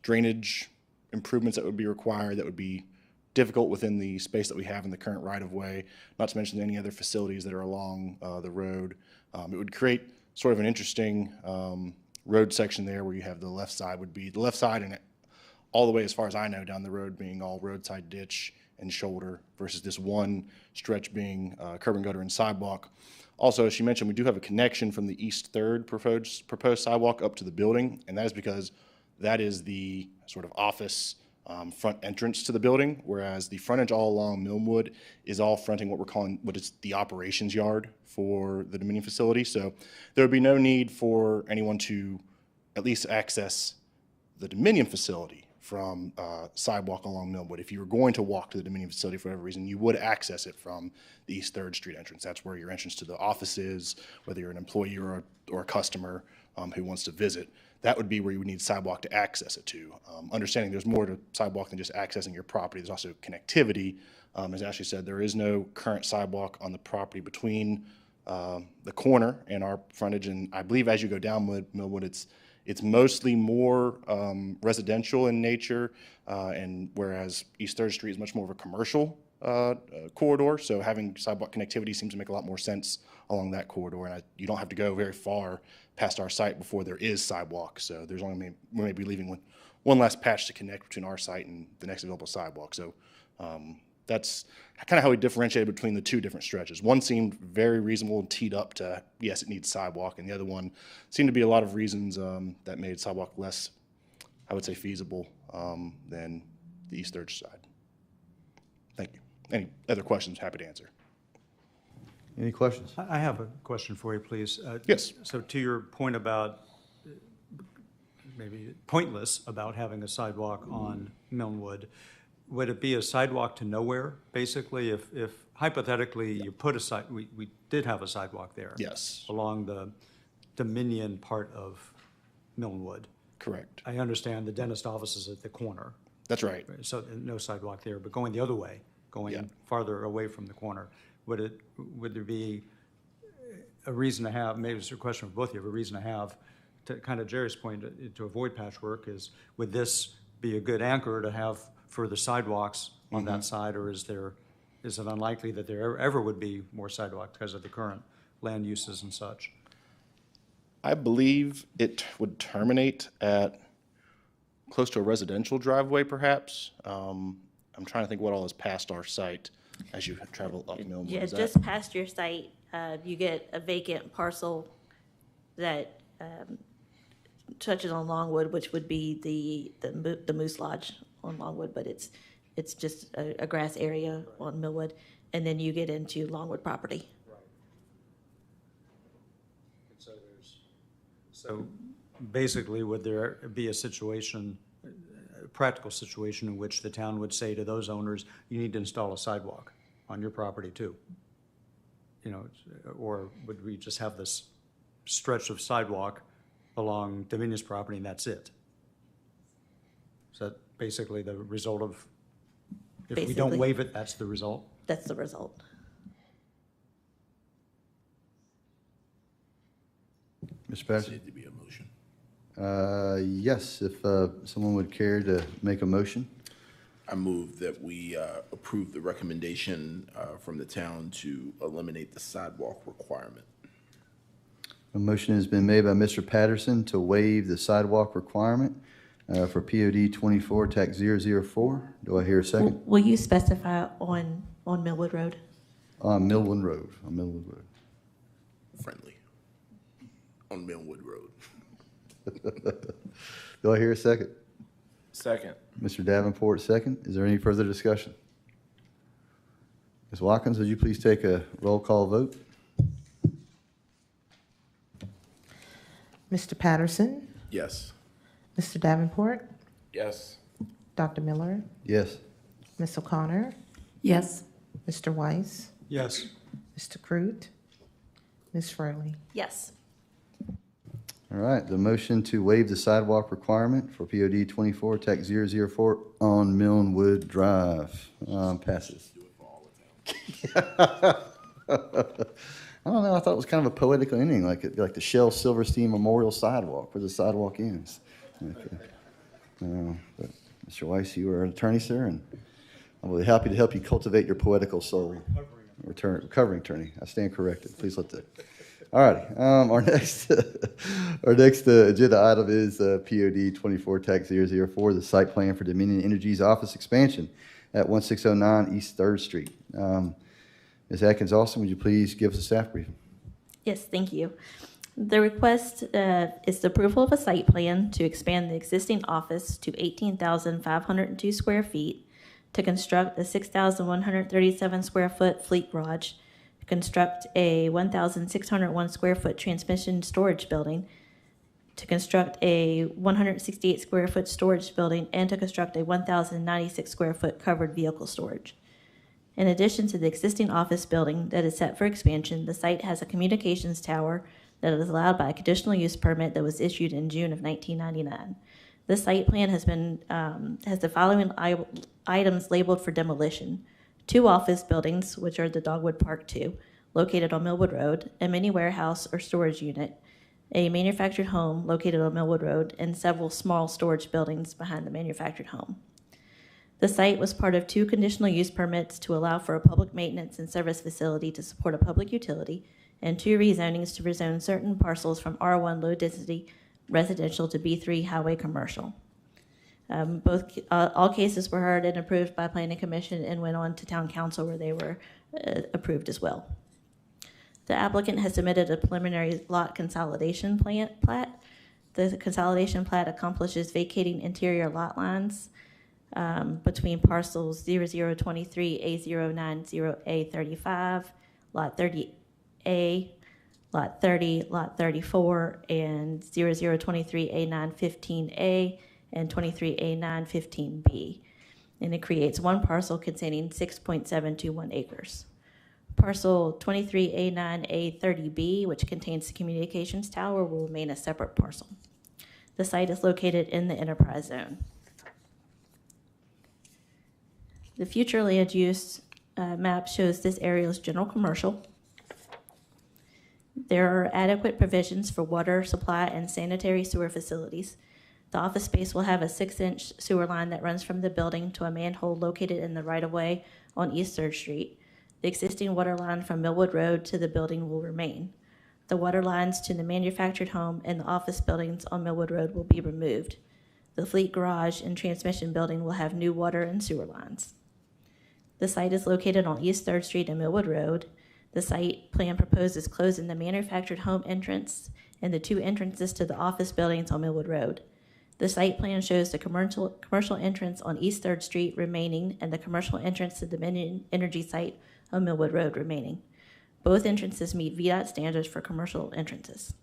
P: drainage improvements that would be required that would be difficult within the space that we have in the current right-of-way, not to mention any other facilities that are along the road. It would create sort of an interesting road section there where you have the left side would be, the left side and all the way as far as I know down the road being all roadside ditch and shoulder versus this one stretch being curb and gutter and sidewalk. Also, as she mentioned, we do have a connection from the East 3rd proposed sidewalk up to the building, and that is because that is the sort of office front entrance to the building, whereas the frontage all along Millwood is all fronting what we're calling, what is the operations yard for the Dominion facility. So there would be no need for anyone to at least access the Dominion facility from sidewalk along Millwood. If you were going to walk to the Dominion facility for whatever reason, you would access it from the East 3rd Street entrance. That's where your entrance to the office is, whether you're an employee or a customer who wants to visit. That would be where you would need sidewalk to access it to. Understanding there's more to sidewalk than just accessing your property. There's also connectivity. As Ashley said, there is no current sidewalk on the property between the corner and our frontage. And I believe as you go down Millwood, it's mostly more residential in nature, and whereas East 3rd Street is much more of a commercial corridor. So having sidewalk connectivity seems to make a lot more sense along that corridor. And you don't have to go very far past our site before there is sidewalk. So there's only we may be leaving with one last patch to connect between our site and the next available sidewalk. So that's kind of how we differentiated between the two different stretches. One seemed very reasonable and teed up to, yes, it needs sidewalk, and the other one seemed to be a lot of reasons that made sidewalk less, I would say, feasible than the East Third side. Thank you. Any other questions? Happy to answer.
B: Any questions?
E: I have a question for you, please.
P: Yes.
E: So to your point about maybe pointless about having a sidewalk on Millwood, would it be a sidewalk to nowhere, basically? If hypothetically you put a we did have a sidewalk there.
P: Yes.
E: Along the Dominion part of Millwood.
P: Correct.
E: I understand the dentist office is at the corner.
P: That's right.
E: So no sidewalk there, but going the other way, going farther away from the corner, would there be a reason to have, maybe it's a question for both of you, a reason to have, to kind of Jerry's point, to avoid patchwork, would this be a good anchor to have further sidewalks on that side, or is it unlikely that there ever would be more sidewalks because of the current land uses and such?
P: I believe it would terminate at close to a residential driveway, perhaps. I'm trying to think what all is past our site as you travel up Millwood.
D: Yeah, just past your site, you get a vacant parcel that touches on Longwood, which would be the Moose Lodge on Longwood, but it's just a grass area on Millwood, and then you get into Longwood property.
E: So basically, would there be a situation, a practical situation in which the town would say to those owners, you need to install a sidewalk on your property too? You know, or would we just have this stretch of sidewalk along Dominion's property and that's it? Is that basically the result of, if we don't
D: Basically.
E: waive it, that's the result?
D: That's the result.
B: Mr. Patterson?
A: Need to be a motion.
B: Yes, if someone would care to make a motion.
A: I move that we approve the recommendation from the town to eliminate the sidewalk requirement.
B: A motion has been made by Mr. Patterson to waive the sidewalk requirement for POD 24 TAC 004. Do I hear a second?
D: Will you specify on Millwood Road?
B: On Millwood Road,
A: Friendly. On Millwood Road.
B: Do I hear a second?
M: Second.
B: Mr. Davenport, second. Is there any further discussion? Ms. Watkins, would you please take a roll call vote?
C: Mr. Patterson,
A: Yes.
C: Mr. Davenport,
M: Yes.
C: Dr. Miller,
B: Yes.
C: Ms. O'Connor,
O: Yes.
C: Mr. Weiss,
E: Yes.
C: Mr. Crute, Ms. Fraley.
D: Yes.
B: All right, the motion to waive the sidewalk requirement for POD 24 TAC 004 on Millwood Drive passes. I don't know, I thought it was kind of a poetical ending, like the Shel Silverstein Memorial Sidewalk, where the sidewalk ends. Okay. But Mr. Weiss, you are an attorney, sir, and I'm really happy to help you cultivate your poetical soul. Recovering attorney, I stand corrected. Please let the. All righty, our next agenda item is POD 24 TAC 004, the site plan for Dominion Energy's office expansion at 1609 East 3rd Street. Ms. Atkins Austin, would you please give us a staff briefing?
D: Yes, thank you. The request is the approval of a site plan to expand the existing office to 18,502 square feet, to construct a 6,137 square foot fleet garage, to construct a 1,601 square foot transmission storage building, to construct a 168 square foot storage building, and to construct a 1,096 square foot covered vehicle storage. In addition to the existing office building that is set for expansion, the site has a communications tower that is allowed by a conditional use permit that was issued in June of 1999. This site plan has the following items labeled for demolition: 2 office buildings, which are the Dogwood Park 2, located on Millwood Road, a mini warehouse or storage unit, a manufactured home located on Millwood Road, and several small storage buildings behind the manufactured home. The site was part of 2 conditional use permits to allow for a public maintenance and service facility to support a public utility, and 2 rezonings to rezone certain parcels from R1 low density residential to B3 highway commercial. All cases were heard and approved by Planning Commission and went on to Town Council where they were approved as well. The applicant has submitted a preliminary lot consolidation plat. The consolidation plat accomplishes vacating interior lot lines between parcels 0023A090A35, Lot 30A, Lot 30, Lot 34, and 0023A915A and 23A915B. And it creates one parcel containing 6.721 acres. Parcel 23A9A30B, which contains the communications tower, will remain a separate parcel. The site is located in the enterprise zone. The future land use map shows this area is general commercial. There are adequate provisions for water supply and sanitary sewer facilities. The office space will have a 6-inch sewer line that runs from the building to a manhole located in the right-of-way on East 3rd Street. The existing water line from Millwood Road to the building will remain. The water lines to the manufactured home and the office buildings on Millwood Road will be removed. The fleet garage and transmission building will have new water and sewer lines. The site is located on East 3rd Street and Millwood Road. The site plan proposes closing the manufactured home entrance and the 2 entrances to the office buildings on Millwood Road. The site plan shows the commercial entrance on East 3rd Street remaining and the commercial entrance to the Dominion Energy site on Millwood Road remaining. Both entrances meet VDOT standards for commercial entrances.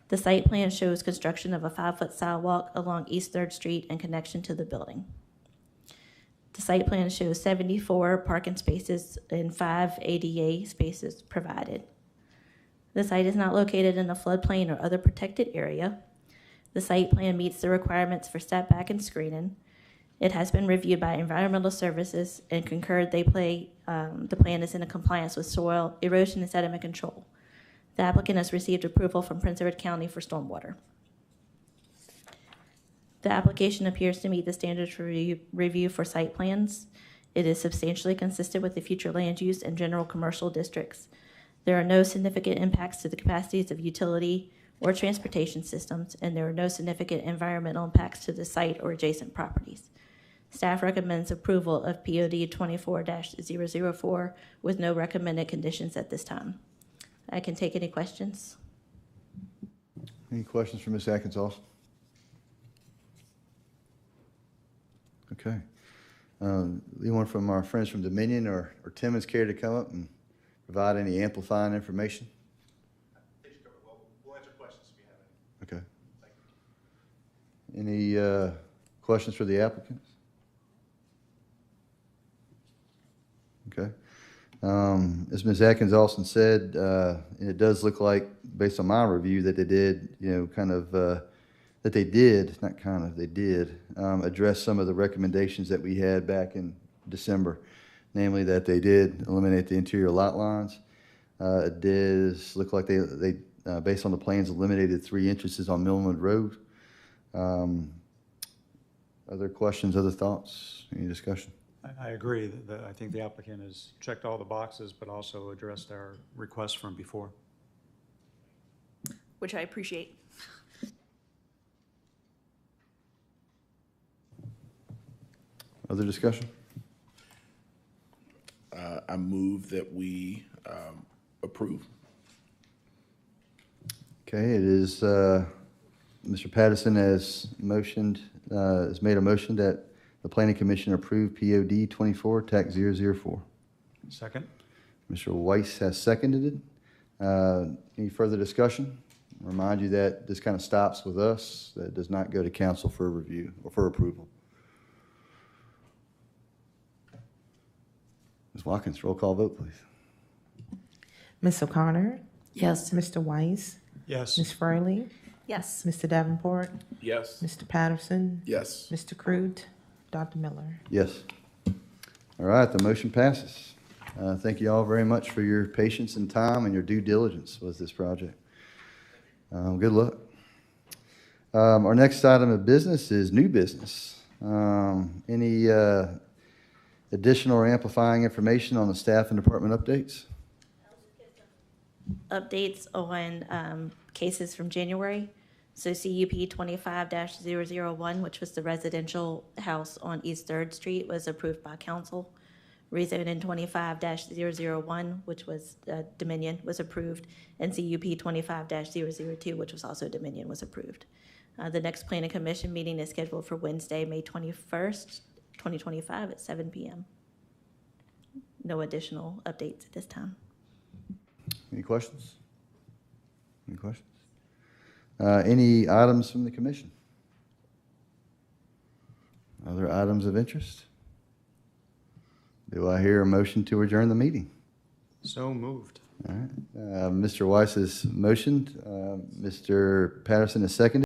D: The site plan shows construction of a 5-foot sidewalk along East 3rd Street and connection to the building. The site plan shows 74 parking spaces and 5 ADA spaces provided. The site is not located in a floodplain or other protected area. The site plan meets the requirements for setback and screening. It has been reviewed by Environmental Services and concurred the plan is in compliance with soil erosion and sediment control. The applicant has received approval from Prince Edward County for stormwater. The application appears to meet the standards for review for site plans. It is substantially consistent with the future land use and general commercial districts. There are no significant impacts to the capacities of utility or transportation systems, and there are no significant environmental impacts to the site or adjacent properties. Staff recommends approval of POD 24-004 with no recommended conditions at this time. I can take any questions.
B: Any questions for Ms. Atkins-Austin? Okay. Anyone from our friends from Dominion or Timmons care to come up and provide any amplifying information? We'll answer questions if you have any. Okay. Any questions for the applicants? Okay. As Ms. Atkins-Austin said, and it does look like, based on my review, that they did, they did address some of the recommendations that we had back in December, namely that they did eliminate the interior lot lines. It does look like they based on the plans, eliminated 3 entrances on Millwood Road. Other questions, other thoughts, any discussion?
E: I agree. I think the applicant has checked all the boxes, but also addressed our requests from before.
L: Which I appreciate.
B: Other discussion?
A: I move that we approve.
B: Okay, it is, Mr. Patterson has motioned, has made a motion that the Planning Commission approve POD 24-004.
E: Second.
B: Mr. Weiss has seconded it. Any further discussion? Remind you that this kind of stops with us. That does not go to council for review or for approval. Ms. Watkins, roll call vote, please.
C: Ms. O'Connor?
O: Yes.
C: Mr. Weiss?
E: Yes.
C: Ms. Furley?
L: Yes.
C: Mr. Davenport?
A: Yes.
C: Mr. Patterson?
A: Yes.
C: Mr. Crute? Dr. Miller?
B: Yes. All right, the motion passes. Thank you all very much for your patience and time and your due diligence with this project. Good luck. Our next item of business is new business. Any additional or amplifying information on the staff and department updates?
D: Updates on cases from January. So CUP 25-001, which was the residential house on East Third Street, was approved by council. Rezoning 25-001, which was Dominion, was approved, and CUP 25-002, which was also Dominion, was approved. The next Planning Commission meeting is scheduled for Wednesday, May 21st, 2025 at 7 p.m. No additional updates at this time.
B: Any questions? Any questions? Any items from the commission? Other items of interest? Do I hear a motion to adjourn the meeting?
E: So moved.
B: All right. Mr. Weiss has motioned. Mr. Patterson has seconded.